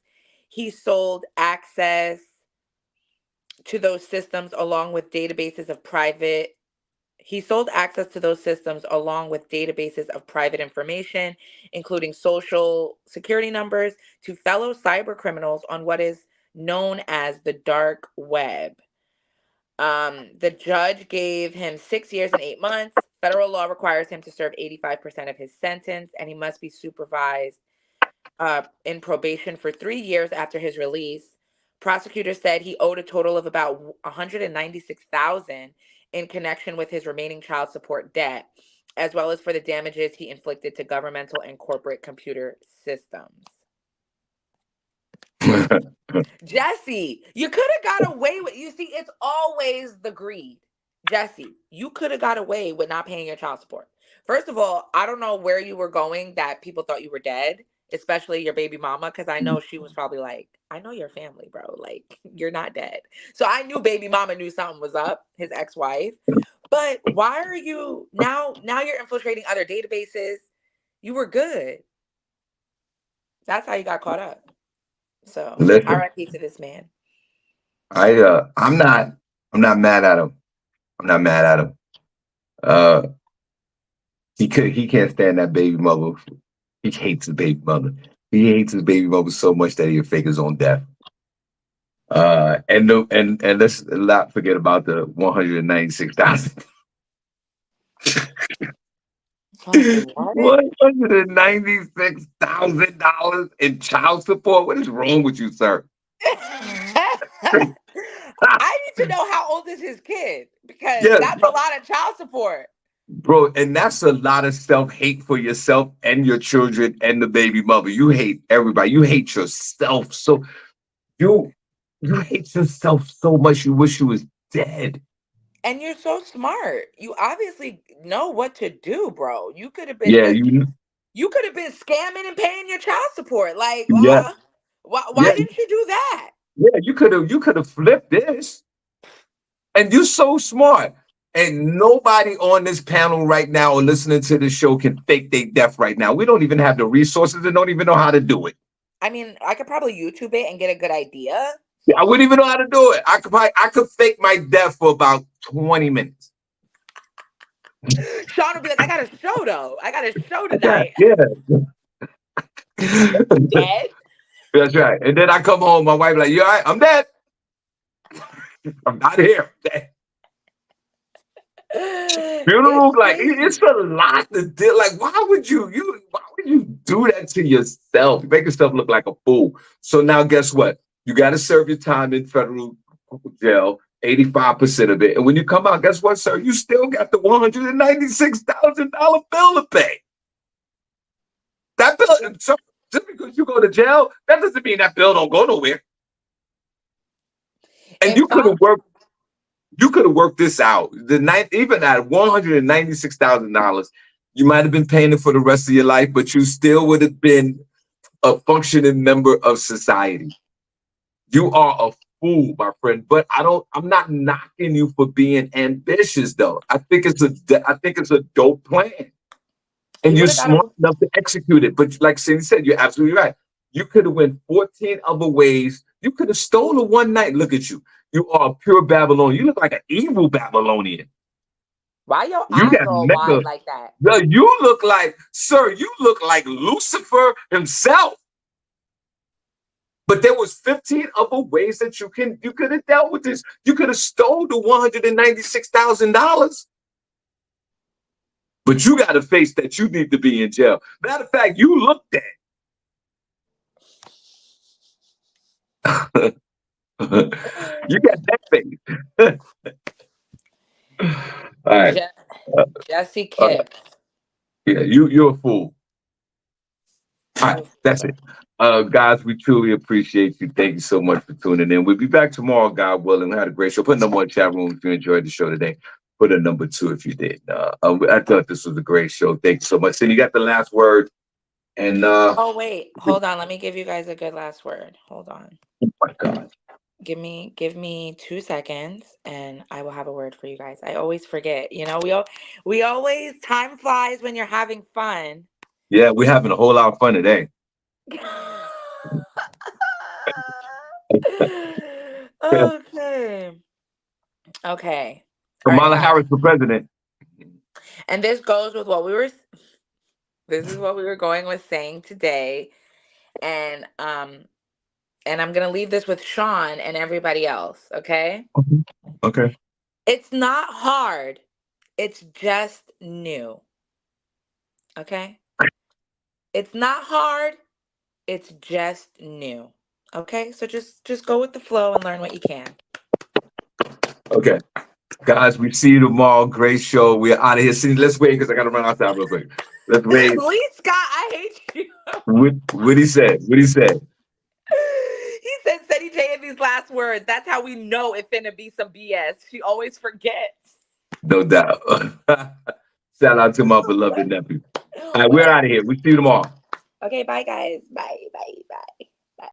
He sold access to those systems along with databases of private he sold access to those systems along with databases of private information, including social security numbers, to fellow cyber criminals on what is known as the dark web. The judge gave him 6 years and 8 months. Federal law requires him to serve 85% of his sentence, and he must be supervised in probation for 3 years after his release. Prosecutors said he owed a total of about 196,000 in connection with his remaining child support debt. as well as for the damages he inflicted to governmental and corporate computer systems. Jesse, you could have got away with, you see, it's always the greed. Jesse, you could have got away with not paying your child support. First of all, I don't know where you were going that people thought you were dead, especially your baby mama, because I know she was probably like, I know your family, bro. Like, you're not dead. So I knew baby mama knew something was up, his ex-wife. But why are you now you're infiltrating other databases? You were good. That's how you got caught up. So Listen, RIP to this man. I'm not mad at him. I'm not mad at him. Uh, he can't stand that baby mother. He hates his baby mother. He hates his baby mother so much that he'll fake his own death. And let's not forget about the 196,000. What? $196,000 in child support. What is wrong with you, sir? I need to know how old is his kid because Yeah, that's a lot of child support. bro, and that's a lot of self-hate for yourself and your children and the baby mother. You hate everybody. You hate yourself. So you you hate yourself so much you wish you was dead. And you're so smart. You obviously know what to do, bro. You could have been Yeah, just you could have been scamming and paying your child support. Like, yeah, why yeah, didn't you do that? yeah. You could have flipped this. And you're so smart. And nobody on this panel right now or listening to this show can fake their death right now. We don't even have the resources and don't even know how to do it. I mean, I could probably YouTube it and get a good idea. I wouldn't even know how to do it. I could fake my death for about 20 minutes. Sean would be like, I got a show though. I got a show Yeah, tonight. yeah. Dead? That's right. And then I come home, my wife like, you all right? I'm dead. I'm not here. It's Funeral, like it's crazy. a lot to do. Like, why would you do that to yourself? You make yourself look like a fool. So now guess what? You gotta serve your time in federal jail, 85% of it. And when you come out, guess what, sir? You still got the $196,000 bill to pay. That bill, so just because you go to jail, that doesn't mean that bill don't go nowhere. And If you could have worked this out. Even at $196,000, you might have been paying it for the rest of your life, but you still would have been a functioning member of society. You are a fool, my friend. But I'm not knocking you for being ambitious, though. I think it's a dope plan, he and you're would have got a smart enough to execute it. But like Cindy said, you're absolutely right. You could have went 14 other ways. You could have stolen one night. Look at you. You are a pure Babylonian. You look like an evil Babylonian. why your You eyes got all mega. wide like that? No, you look like, sir, you look like Lucifer himself. But there was 15 other ways that you could have dealt with this. You could have stole the $196,000. But you got to face that you need to be in jail. Matter of fact, you look dead. You got that face. All right. Je- Uh, Jesse uh, Kip. yeah, you're a fool. All right, You that's it. Guys, we truly appreciate you. Thank you so much for tuning in. We'll be back tomorrow, God willing. We had a great show. Put number one chat room if you enjoyed the show today. Put a number two if you did. I thought this was a great show. Thank you so much. And you got the last word. And Oh wait, hold on. Let me give you guys a good last word. Hold on. oh my God. Give me 2 seconds and I will have a word for you guys. I always forget. We always time flies when you're having fun. Yeah, we're having a whole lot of fun today. Okay. Okay. All right, Kamala guys. Harris for president. And this goes with what we were this is what we were going with saying today. And I'm gonna leave this with Sean and everybody else, okay? Okay. It's not hard. It's just new. Okay? It's not hard. It's just new. Okay? So just go with the flow and learn what you can. Okay. Guys, we see you tomorrow. Great show. We're out of here. See, let's wait because I got to run outside real quick. Let's wait. Lee Scott, I hate you. What he said? What he said? He said SennyJ in these last words. That's how we know it finna be some BS. She always forgets. No doubt. Shout out to my beloved nephew. All right, we're out of here. We see you tomorrow. Okay, bye guys. Bye, bye, bye.